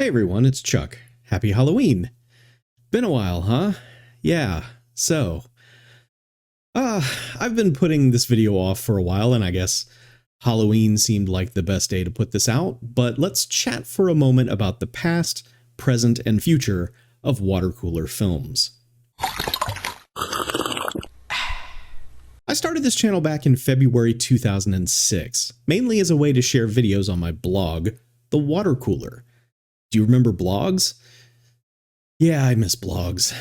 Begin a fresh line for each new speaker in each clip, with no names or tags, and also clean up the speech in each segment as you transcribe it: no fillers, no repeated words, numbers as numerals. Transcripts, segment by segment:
Hey everyone, it's Chuck. Happy Halloween. Been a while, huh? Yeah, so, I've been putting this video off for a while, and I guess Halloween seemed like the best day to put this out, but let's chat for a moment about the past, present, and future of Watercooler films. I started this channel back in February 2006, mainly as a way to share videos on my blog, The Watercooler. Do you remember blogs? Yeah, I miss blogs.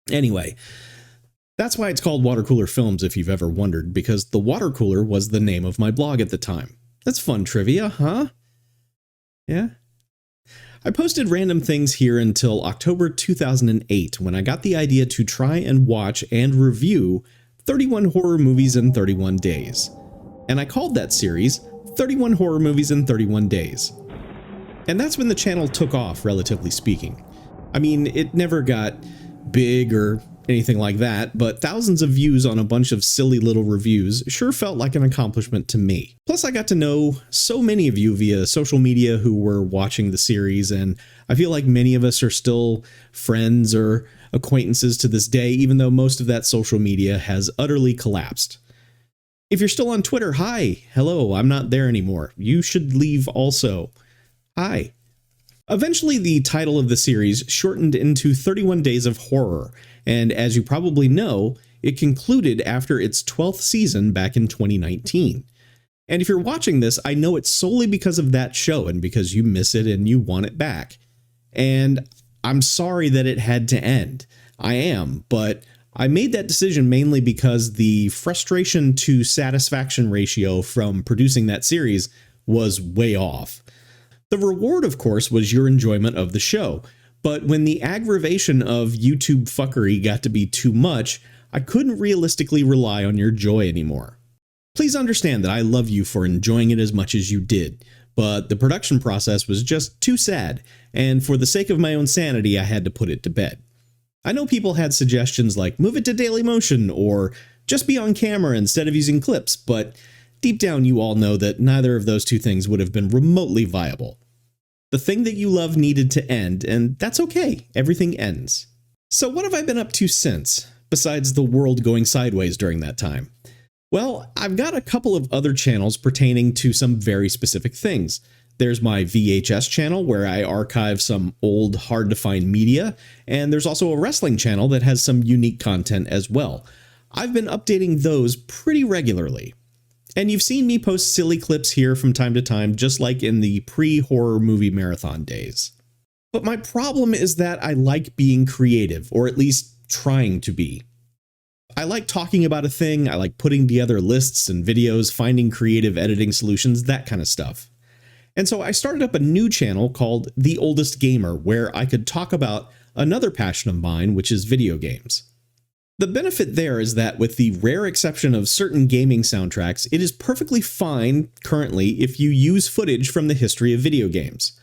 Anyway, that's why it's called Watercooler Films if you've ever wondered, because The Watercooler was the name of my blog at the time. That's fun trivia, huh? Yeah? I posted random things here until October 2008 when I got the idea to try and watch and review 31 horror movies in 31 days. And I called that series 31 Horror Movies in 31 Days. And that's when the channel took off, relatively speaking. I mean, it never got big or anything like that, but thousands of views on a bunch of silly little reviews sure felt like an accomplishment to me. Plus, I got to know so many of you via social media who were watching the series, and I feel like many of us are still friends or acquaintances to this day, even though most of that social media has utterly collapsed. If you're still on Twitter, hi, hello, I'm not there anymore. You should leave also. Hi. Eventually, the title of the series shortened into 31 Days of Horror, and as you probably know, it concluded after its 12th season back in 2019. And if you're watching this, I know it's solely because of that show and because you miss it and you want it back. And I'm sorry that it had to end. I am, but I made that decision mainly because the frustration to satisfaction ratio from producing that series was way off. The reward, of course, was your enjoyment of the show, but when the aggravation of YouTube fuckery got to be too much, I couldn't realistically rely on your joy anymore. Please understand that I love you for enjoying it as much as you did, but the production process was just too sad, and for the sake of my own sanity, I had to put it to bed. I know people had suggestions like move it to Dailymotion or just be on camera instead of using clips, but deep down you all know that neither of those two things would have been remotely viable. The thing that you love needed to end, and that's okay, everything ends. So what have I been up to since, besides the world going sideways during that time? Well, I've got a couple of other channels pertaining to some very specific things. There's my VHS channel where I archive some old, hard-to-find media, and there's also a wrestling channel that has some unique content as well. I've been updating those pretty regularly. And you've seen me post silly clips here from time to time, just like in the pre-horror movie marathon days. But my problem is that I like being creative, or at least trying to be. I like talking about a thing, I like putting together lists and videos, finding creative editing solutions, that kind of stuff. And so I started up a new channel called The Oldest Gamer, where I could talk about another passion of mine, which is video games. The benefit there is that with the rare exception of certain gaming soundtracks, it is perfectly fine currently if you use footage from the history of video games.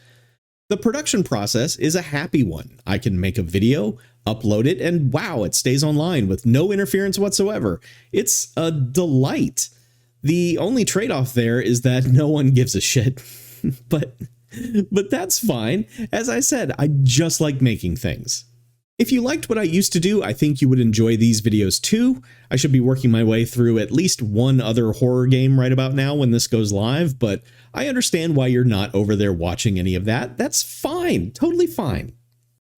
The production process is a happy one. I can make a video, upload it, and wow, it stays online with no interference whatsoever. It's a delight. The only trade-off there is that no one gives a shit. but that's fine. As I said, I just like making things. If you liked what I used to do, I think you would enjoy these videos too. I should be working my way through at least one other horror game right about now when this goes live, but I understand why you're not over there watching any of that. That's fine, totally fine.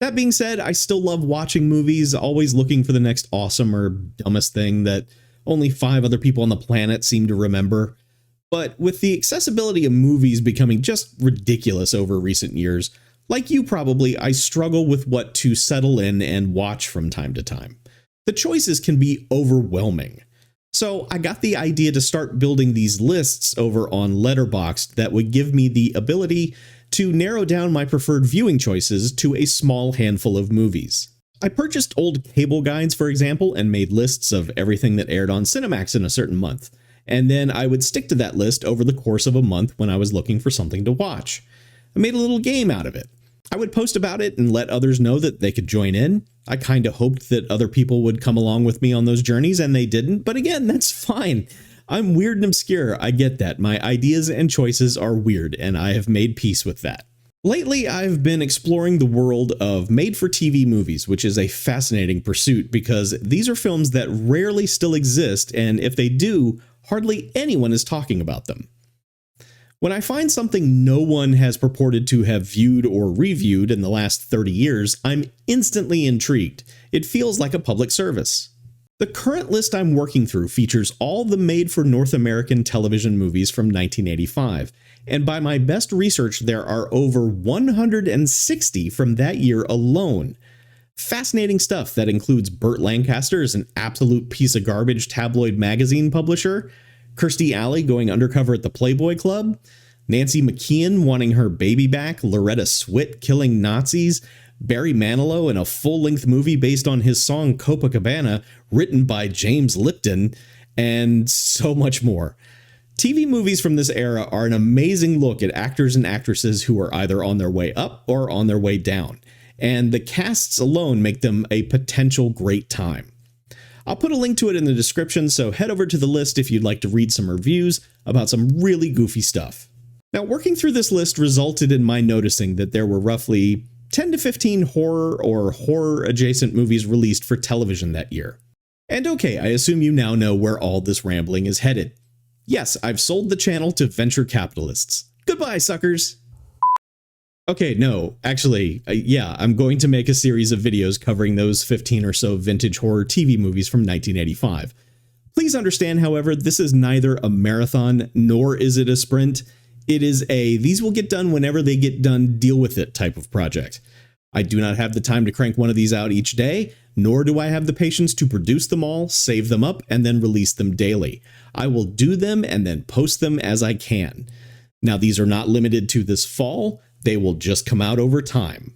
That being said, I still love watching movies, always looking for the next awesome or dumbest thing that only 5 other people on the planet seem to remember. But with the accessibility of movies becoming just ridiculous over recent years, like you probably, I struggle with what to settle in and watch from time to time. The choices can be overwhelming. So I got the idea to start building these lists over on Letterboxd that would give me the ability to narrow down my preferred viewing choices to a small handful of movies. I purchased old cable guides, for example, and made lists of everything that aired on Cinemax in a certain month. And then I would stick to that list over the course of a month when I was looking for something to watch. I made a little game out of it. I would post about it and let others know that they could join in. I kind of hoped that other people would come along with me on those journeys, and they didn't, but again, that's fine. I'm weird and obscure, I get that. My ideas and choices are weird, and I have made peace with that. Lately, I've been exploring the world of made-for-TV movies, which is a fascinating pursuit because these are films that rarely still exist, and if they do, hardly anyone is talking about them. When I find something no one has purported to have viewed or reviewed in the last 30 years, I'm instantly intrigued. It feels like a public service. The current list I'm working through features all the made-for-North American television movies from 1985, and by my best research there are over 160 from that year alone. Fascinating stuff that includes Burt Lancaster as an absolute piece of garbage tabloid magazine publisher, Kirstie Alley going undercover at the Playboy Club, Nancy McKeon wanting her baby back, Loretta Swit killing Nazis, Barry Manilow in a full-length movie based on his song Copacabana, written by James Lipton, and so much more. TV movies from this era are an amazing look at actors and actresses who are either on their way up or on their way down, and the casts alone make them a potential great time. I'll put a link to it in the description, so head over to the list if you'd like to read some reviews about some really goofy stuff. Now, working through this list resulted in my noticing that there were roughly 10 to 15 horror or horror-adjacent movies released for television that year. And okay, I assume you now know where all this rambling is headed. Yes, I've sold the channel to venture capitalists. Goodbye, suckers! Okay, no, actually, yeah, I'm going to make a series of videos covering those 15 or so vintage horror TV movies from 1985. Please understand, however, this is neither a marathon nor is it a sprint. It is a these will get done whenever they get done, deal with it type of project. I do not have the time to crank one of these out each day, nor do I have the patience to produce them all, save them up, and then release them daily. I will do them and then post them as I can. Now, these are not limited to this fall. They will just come out over time.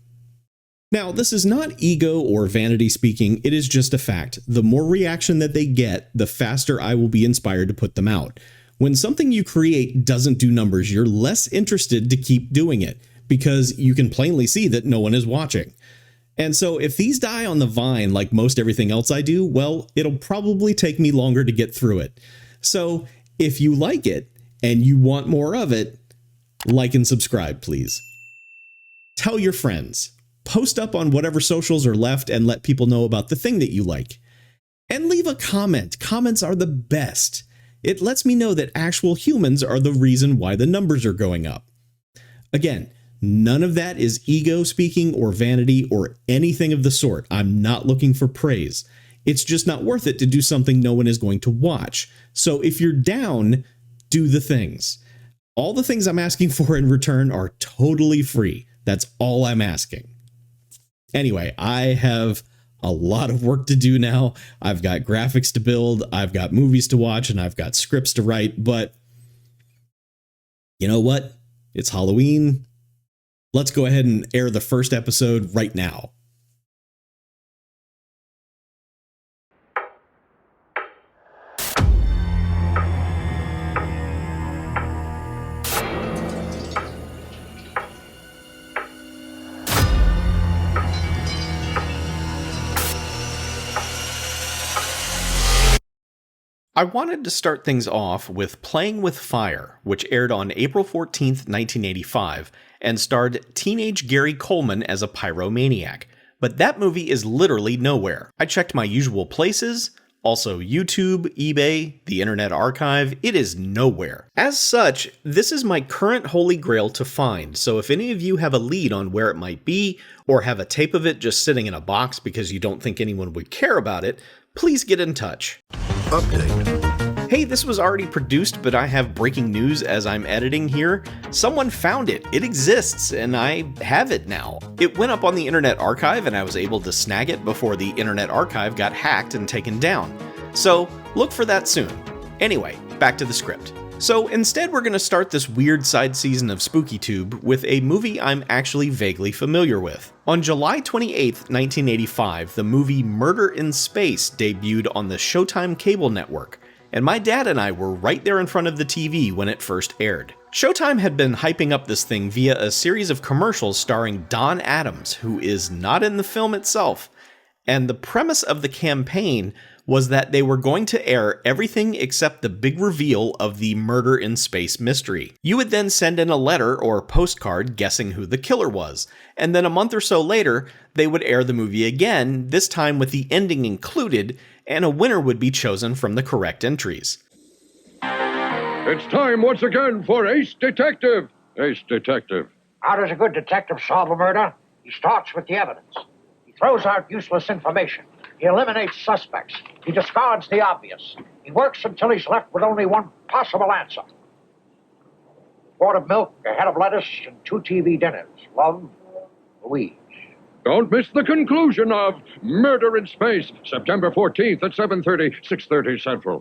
Now, this is not ego or vanity speaking, it is just a fact. The more reaction that they get, the faster I will be inspired to put them out. When something you create doesn't do numbers, you're less interested to keep doing it, because you can plainly see that no one is watching. And so if these die on the vine like most everything else I do, well, it'll probably take me longer to get through it. So if you like it and you want more of it, like and subscribe, please. Tell your friends. Post up on whatever socials are left and let people know about the thing that you like. And leave a comment. Comments are the best. It lets me know that actual humans are the reason why the numbers are going up. Again, none of that is ego speaking or vanity or anything of the sort. I'm not looking for praise. It's just not worth it to do something no one is going to watch. So if you're down, do the things. All the things I'm asking for in return are totally free. That's all I'm asking. Anyway, I have a lot of work to do now. I've got graphics to build, I've got movies to watch, and I've got scripts to write, but you know what? It's Halloween. Let's go ahead and air the first episode right now. I wanted to start things off with Playing with Fire, which aired on April 14th, 1985, and starred teenage Gary Coleman as a pyromaniac. But that movie is literally nowhere. I checked my usual places, also YouTube, eBay, the Internet Archive. It is nowhere. As such, this is my current holy grail to find, so if any of you have a lead on where it might be, or have a tape of it just sitting in a box because you don't think anyone would care about it, please get in touch. Update. Hey, this was already produced, but I have breaking news as I'm editing here. Someone found it. It exists, and I have it now. It went up on the Internet Archive, and I was able to snag it before the Internet Archive got hacked and taken down. So, look for that soon. Anyway, back to the script. So instead we're going to start this weird side season of SpookyTube with a movie I'm actually vaguely familiar with. On July 28, 1985, the movie Murder in Space debuted on the Showtime cable network, and my dad and I were right there in front of the TV when it first aired. Showtime had been hyping up this thing via a series of commercials starring Don Adams, who is not in the film itself, and the premise of the campaign was that they were going to air everything except the big reveal of the murder in space mystery. You would then send in a letter or postcard guessing who the killer was, and then a month or so later, they would air the movie again, this time with the ending included, and a winner would be chosen from the correct entries.
It's time once again for Ace Detective. Ace Detective.
How does a good detective solve a murder? He starts with the evidence. He throws out useless information. He eliminates suspects. He discards the obvious. He works until he's left with only one possible answer. A quart of milk, a head of lettuce, and 2 TV dinners. Love, Louise.
Don't miss the conclusion of Murder in Space, September 14th at 7:30, 6:30 Central.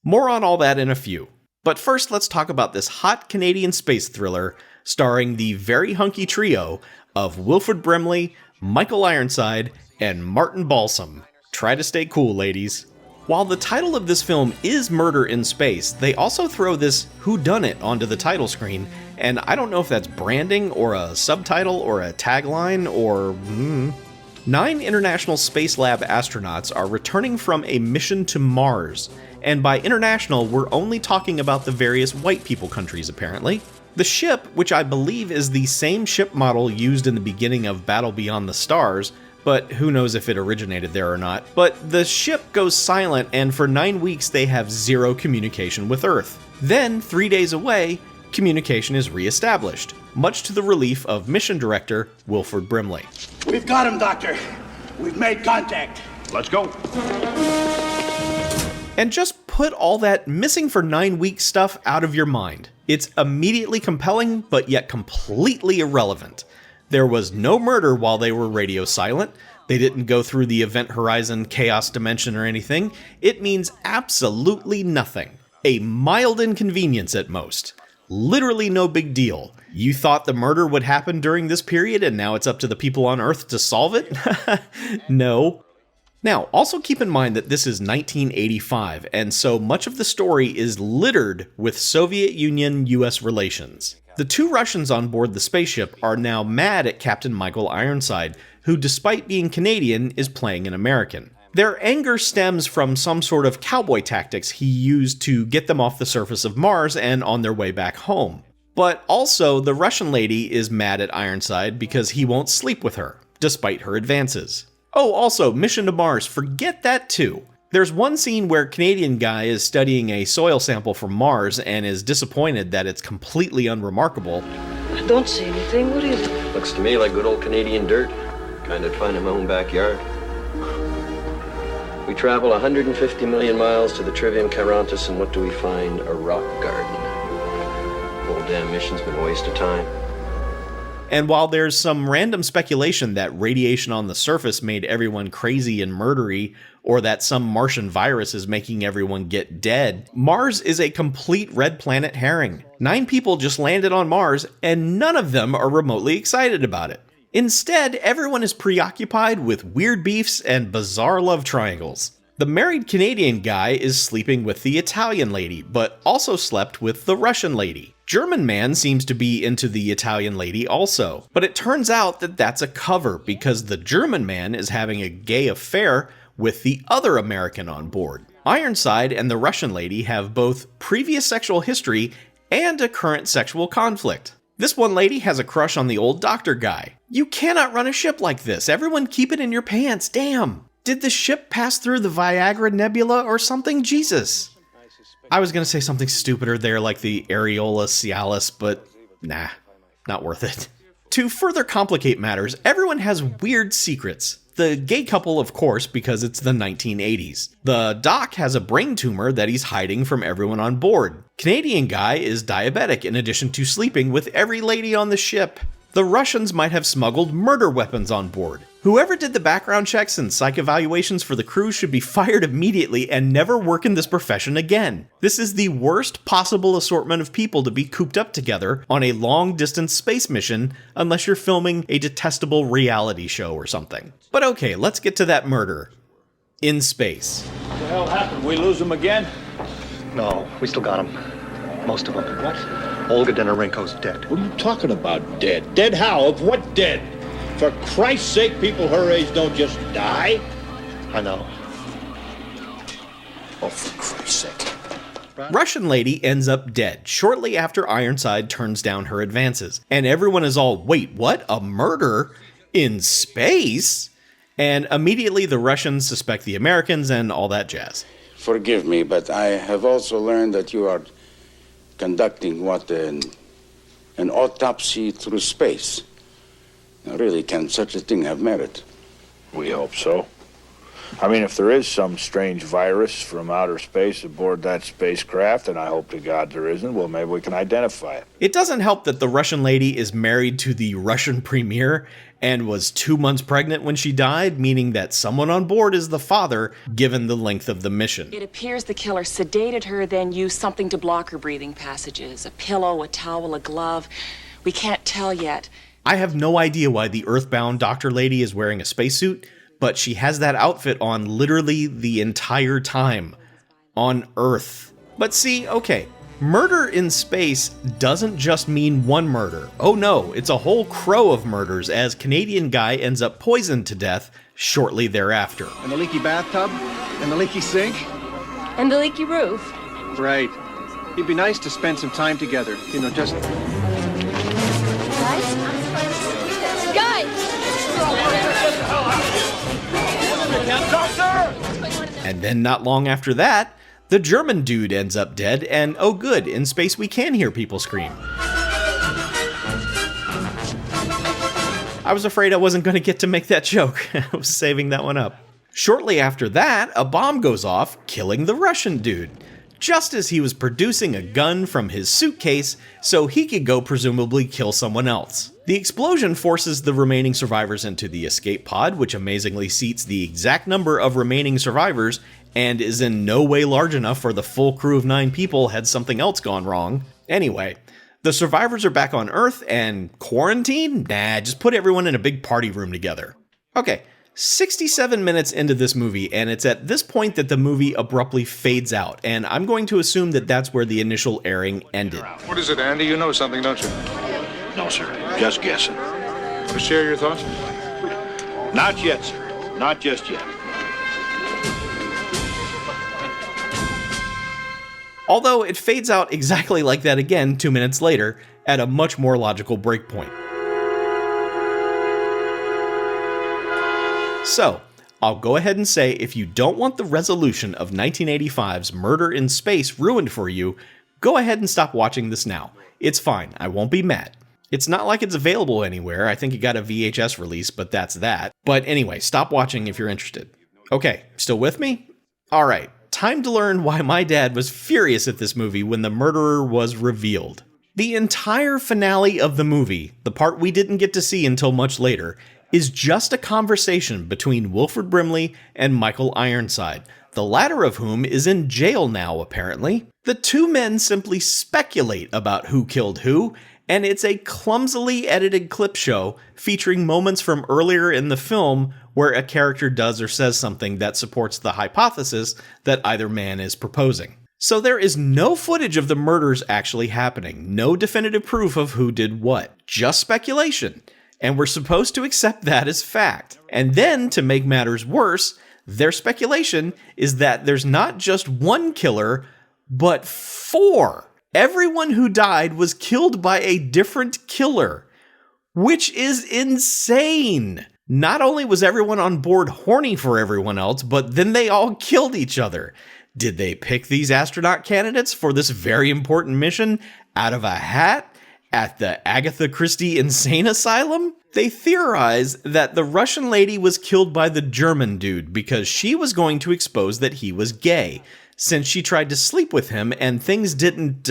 More on all that in a few. But first, let's talk about this hot Canadian space thriller starring the very hunky trio of Wilford Brimley, Michael Ironside, and Martin Balsam. Try to stay cool, ladies. While the title of this film is Murder in Space, they also throw this whodunit onto the title screen, and I don't know if that's branding or a subtitle or a tagline or 9 International Space Lab astronauts are returning from a mission to Mars. And by international, we're only talking about the various white people countries, apparently. The ship, which I believe is the same ship model used in the beginning of Battle Beyond the Stars, but who knows if it originated there or not, but the ship goes silent, and for 9 weeks they have zero communication with Earth. Then, 3 days away, communication is re-established, much to the relief of mission director Wilford Brimley.
We've got him, Doctor. We've made contact.
Let's go.
And just put all that missing for 9 weeks stuff out of your mind. It's immediately compelling, but yet completely irrelevant. There was no murder while they were radio silent. They didn't go through the event horizon, chaos dimension, or anything. It means absolutely nothing. A mild inconvenience at most. Literally no big deal. You thought the murder would happen during this period and now it's up to the people on Earth to solve it? No. Now, also keep in mind that this is 1985, and so much of the story is littered with Soviet Union-US relations. The 2 Russians on board the spaceship are now mad at Captain Michael Ironside, who despite being Canadian is playing an American. Their anger stems from some sort of cowboy tactics he used to get them off the surface of Mars and on their way back home. But also, the Russian lady is mad at Ironside because he won't sleep with her, despite her advances. Oh, also, Mission to Mars, forget that too. There's one scene where Canadian guy is studying a soil sample from Mars and is disappointed that it's completely unremarkable.
I don't see anything. What is it?
Looks to me like good old Canadian dirt. Kind of find in my own backyard. We travel 150 million miles to the Trivium Chirontis, and what do we find? A rock garden. Whole damn mission's been a waste of time.
And while there's some random speculation that radiation on the surface made everyone crazy and murdery, or that some Martian virus is making everyone get dead, Mars is a complete red planet herring. 9 people just landed on Mars, and none of them are remotely excited about it. Instead, everyone is preoccupied with weird beefs and bizarre love triangles. The married Canadian guy is sleeping with the Italian lady, but also slept with the Russian lady. German man seems to be into the Italian lady also, but it turns out that that's a cover because the German man is having a gay affair with the other American on board. Ironside and the Russian lady have both previous sexual history and a current sexual conflict. This one lady has a crush on the old doctor guy. You cannot run a ship like this. Everyone keep it in your pants, damn. Did the ship pass through the Viagra Nebula or something? Jesus. I was going to say something stupider there like the Areola Cialis, but nah, not worth it. To further complicate matters, everyone has weird secrets. The gay couple, of course, because it's the 1980s. The doc has a brain tumor that he's hiding from everyone on board. Canadian guy is diabetic in addition to sleeping with every lady on the ship. The Russians might have smuggled murder weapons on board. Whoever did the background checks and psych evaluations for the crew should be fired immediately and never work in this profession again. This is the worst possible assortment of people to be cooped up together on a long-distance space mission unless you're filming a detestable reality show or something. But okay, let's get to that murder. In space.
What the hell happened? We lose them again?
No, we still got them. Most of them.
What?
Olga Denorenko's dead.
What are you talking about, dead? Dead how? Of what dead? For Christ's sake, people her age don't just die.
I know.
Oh, for Christ's sake.
Russian lady ends up dead shortly after Ironside turns down her advances. And everyone is all, wait, what? A murder in space? And immediately the Russians suspect the Americans and all that jazz.
Forgive me, but I have also learned that you are conducting an autopsy through space. Now, really, can such a thing have merit?
We hope so. I mean, if there is some strange virus from outer space aboard that spacecraft, and I hope to God there isn't, well, maybe we can identify it.
It doesn't help that the Russian lady is married to the Russian premier and was 2 months pregnant when she died, meaning that someone on board is the father, given the length of the mission.
It appears the killer sedated her, then used something to block her breathing passages. A pillow, a towel, a glove. We can't tell yet.
I have no idea why the Earthbound doctor lady is wearing a spacesuit, but she has that outfit on literally the entire time. On Earth. But see, okay, murder in space doesn't just mean one murder. Oh no, it's a whole crow of murders as Canadian guy ends up poisoned to death shortly thereafter.
And the leaky bathtub? And the leaky sink?
And the leaky roof.
Right. It'd be nice to spend some time together. You know, just...
And then not long after that, the German dude ends up dead, and oh good, in space we can hear people scream. I was afraid I wasn't going to get to make that joke. I was saving that one up. Shortly after that, a bomb goes off, killing the Russian dude, just as he was producing a gun from his suitcase so he could go presumably kill someone else. The explosion forces the remaining survivors into the escape pod, which amazingly seats the exact number of remaining survivors and is in no way large enough for the full crew of 9 people had something else gone wrong. Anyway, the survivors are back on Earth and quarantine? Nah, just put everyone in a big party room together. Okay, 67 minutes into this movie, and it's at this point that the movie abruptly fades out, and I'm going to assume that that's where the initial airing ended.
What is it, Andy? You know something, don't you?
No, sir. Just guessing.
Want to share your thoughts?
Not yet, sir. Not just yet.
Although it fades out exactly like that again 2 minutes later, at a much more logical breakpoint. So, I'll go ahead and say if you don't want the resolution of 1985's Murder in Space ruined for you, go ahead and stop watching this now. It's fine, I won't be mad. It's not like it's available anywhere, I think it got a VHS release, but that's that. But anyway, stop watching if you're interested. Okay, still with me? Alright, time to learn why my dad was furious at this movie when the murderer was revealed. The entire finale of the movie, the part we didn't get to see until much later, is just a conversation between Wilford Brimley and Michael Ironside, the latter of whom is in jail now apparently. The two men simply speculate about who killed who, and it's a clumsily edited clip show featuring moments from earlier in the film where a character does or says something that supports the hypothesis that either man is proposing. So there is no footage of the murders actually happening, no definitive proof of who did what, just speculation, and we're supposed to accept that as fact. And then, to make matters worse, their speculation is that there's not just one killer, but 4. Everyone who died was killed by a different killer, which is insane. Not only was everyone on board horny for everyone else, but then they all killed each other. Did they pick these astronaut candidates for this very important mission out of a hat at the Agatha Christie Insane Asylum? They theorize that the Russian lady was killed by the German dude because she was going to expose that he was gay, since she tried to sleep with him and things didn't,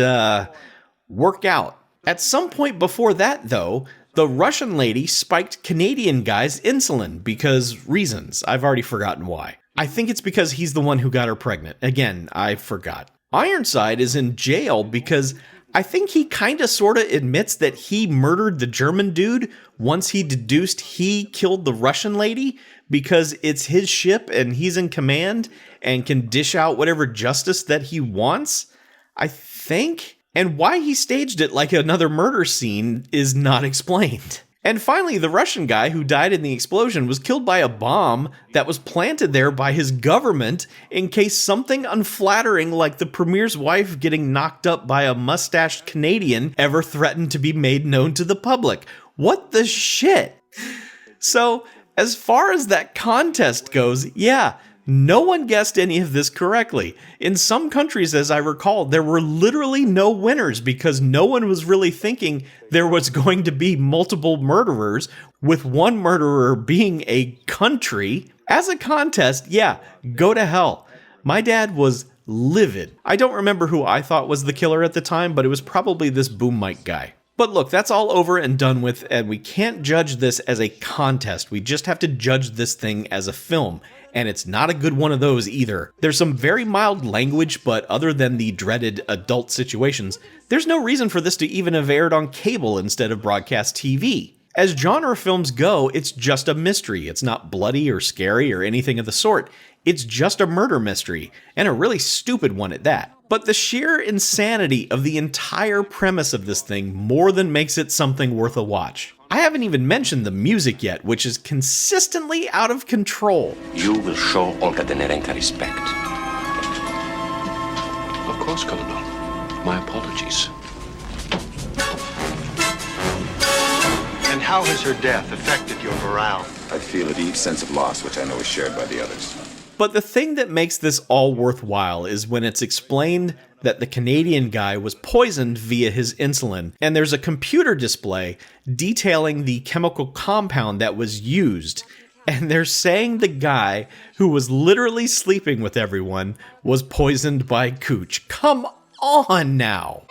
work out. At some point before that, though, the Russian lady spiked Canadian guy's insulin because reasons. I've already forgotten why. I think it's because he's the one who got her pregnant. Again, I forgot. Ironside is in jail because I think he kinda sorta admits that he murdered the German dude once he deduced he killed the Russian lady because it's his ship and he's in command and can dish out whatever justice that he wants, I think. And why he staged it like another murder scene is not explained. And finally, the Russian guy who died in the explosion was killed by a bomb that was planted there by his government in case something unflattering like the premier's wife getting knocked up by a mustached Canadian ever threatened to be made known to the public. What the shit? So, as far as that contest goes, yeah, no one guessed any of this correctly. In some countries, as I recall, there were literally no winners because no one was really thinking there was going to be multiple murderers, with one murderer being a country. As a contest, yeah, go to hell. My dad was livid. I don't remember who I thought was the killer at the time, but it was probably this boom mic guy. But look, that's all over and done with, and we can't judge this as a contest. We just have to judge this thing as a film. And it's not a good one of those either. There's some very mild language, but other than the dreaded adult situations, there's no reason for this to even have aired on cable instead of broadcast TV. As genre films go, it's just a mystery. It's not bloody or scary or anything of the sort. It's just a murder mystery, and a really stupid one at that. But the sheer insanity of the entire premise of this thing more than makes it something worth a watch. I haven't even mentioned the music yet, which is consistently out of control.
You will show Olga Denerenka respect.
Of course, Colonel. My apologies.
And how has her death affected your morale?
I feel a deep sense of loss, which I know is shared by the others.
But the thing that makes this all worthwhile is when it's explained that the Canadian guy was poisoned via his insulin, and there's a computer display detailing the chemical compound that was used, and they're saying the guy who was literally sleeping with everyone was poisoned by Cooch. Come on now!